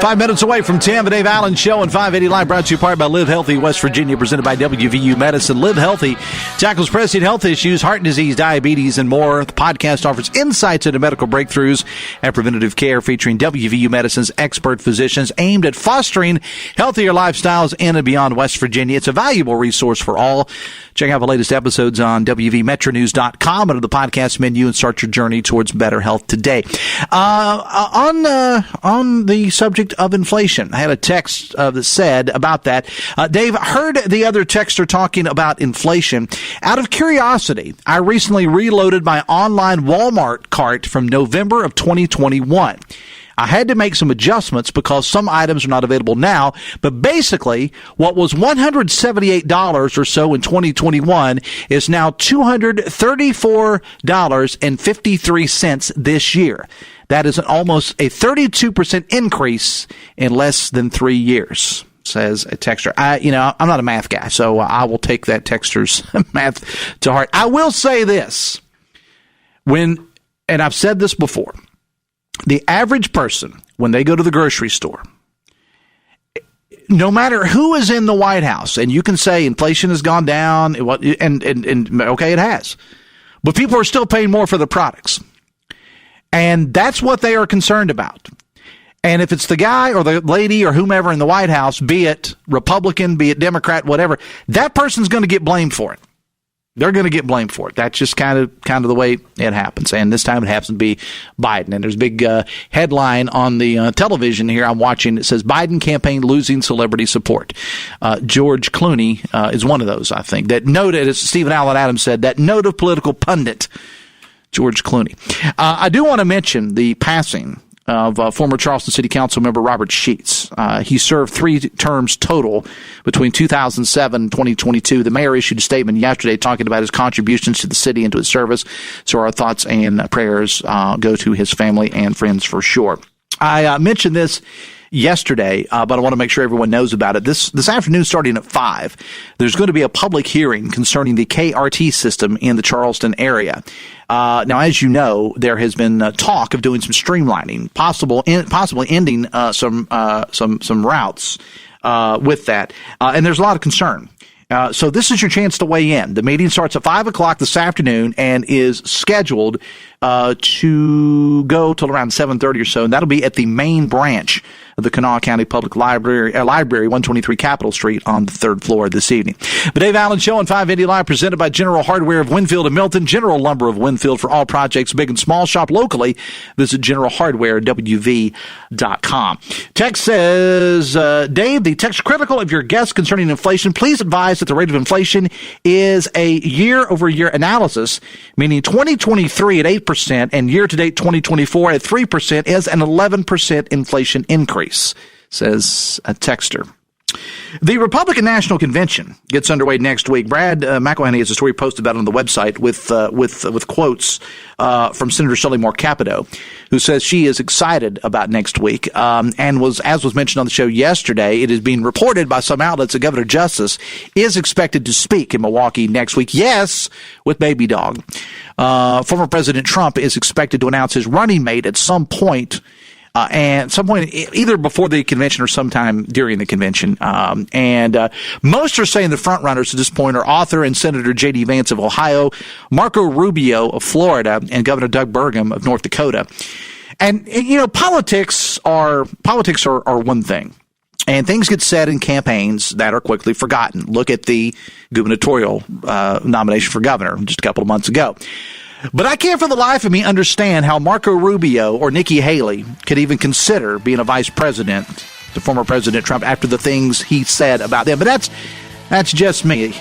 5 minutes away from 10, the Dave Allen Show on 580 Live, brought to you in part by Live Healthy West Virginia, presented by WVU Medicine. Live Healthy tackles pressing health issues, heart disease, diabetes, and more. The podcast offers insights into medical breakthroughs and preventative care, featuring WVU Medicine's expert physicians, aimed at fostering healthier lifestyles in and beyond West Virginia. It's a valuable resource for all. Check out the latest episodes on WVMetronews.com under the podcast menu and start your journey towards better health today. On the subject subject of inflation. I had a text that said about that. Dave, heard the other texter talking about inflation. Out of curiosity, I recently reloaded my online Walmart cart from November of 2021. I had to make some adjustments because some items are not available now, but basically what was $178 or so in 2021 is now $234.53 this year. That is almost a 32% increase in less than 3 years, says a texter. I'm not a math guy, so I will take that texter's math to heart. I will say this, and I've said this before, the average person, when they go to the grocery store, no matter who is in the White House, and you can say inflation has gone down, and okay, it has, but people are still paying more for the products. And that's what they are concerned about. And if it's the guy or the lady or whomever in the White House, be it Republican, be it Democrat, whatever, that person's going to get blamed for it. They're going to get blamed for it. That's just kind of the way it happens. And this time it happens to be Biden. And there's a big headline on the television here I'm watching. It says, Biden campaign losing celebrity support. George Clooney is one of those, I think. That noted, as Stephen Allen Adams said, that note of political pundit, George Clooney. I do want to mention the passing of former Charleston City Council member Robert Sheets. He served 3 terms total between 2007 and 2022. The mayor issued a statement yesterday talking about his contributions to the city and to his service. So our thoughts and prayers go to his family and friends for sure. I mentioned this yesterday, but I want to make sure everyone knows about it. This afternoon, starting at 5, there's going to be a public hearing concerning the KRT system in the Charleston area. Now, as you know, there has been talk of doing some streamlining, possibly ending some routes with that, and there's a lot of concern. So this is your chance to weigh in. The meeting starts at 5 o'clock this afternoon and is scheduled to go till around 7:30 or so, and that'll be at the main branch of the Kanawha County Public Library, 123 Capitol Street on the 3rd floor this evening. The Dave Allen Show on 580 Live, presented by General Hardware of Winfield and Milton, General Lumber of Winfield for all projects, big and small. Shop locally. Visit generalhardwarewv.com. Text says, Dave, the text critical of your guest concerning inflation. Please advise that the rate of inflation is a year-over-year analysis, meaning 2023 at 8% and year-to-date 2024 at 3% is an 11% inflation increase, says a texter. The Republican National Convention gets underway next week. Brad McElhenney has a story posted about it on the website with quotes from Senator Shelley Moore Capito, who says she is excited about next week. And as was mentioned on the show yesterday, it is being reported by some outlets that Governor Justice is expected to speak in Milwaukee next week. Yes, with baby dog. Former President Trump is expected to announce his running mate at some point. Either before the convention or sometime during the convention. Most are saying the front runners at this point are author and Senator J.D. Vance of Ohio, Marco Rubio of Florida, and Governor Doug Burgum of North Dakota. And politics are one thing. And things get said in campaigns that are quickly forgotten. Look at the gubernatorial nomination for governor just a couple of months ago. But I can't for the life of me understand how Marco Rubio or Nikki Haley could even consider being a vice president to former President Trump after the things he said about them. But that's just me.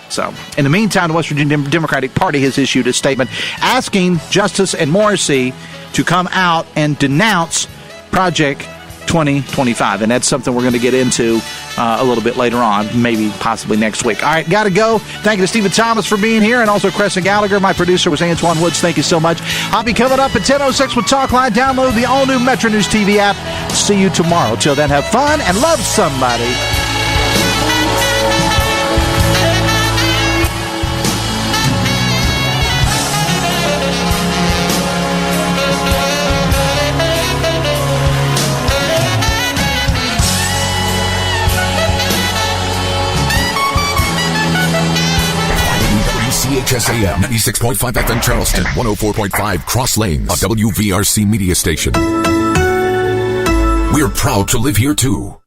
So, in the meantime, the West Virginia Democratic Party has issued a statement asking Justice and Morrissey to come out and denounce Project 2025. And that's something we're going to get into a little bit later on, maybe possibly next week. All right, got to go. Thank you to Stephen Thomas for being here, and also Crescent Gallagher. My producer was Antoine Woods. Thank you so much. I'll be coming up at 10:06 with Talkline. Download the all-new Metro News TV app. See you tomorrow. Till then, have fun and love somebody. WCHS AM 96.5 FM Charleston, 104.5 Cross Lanes, a WVRC media station. We're proud to live here too.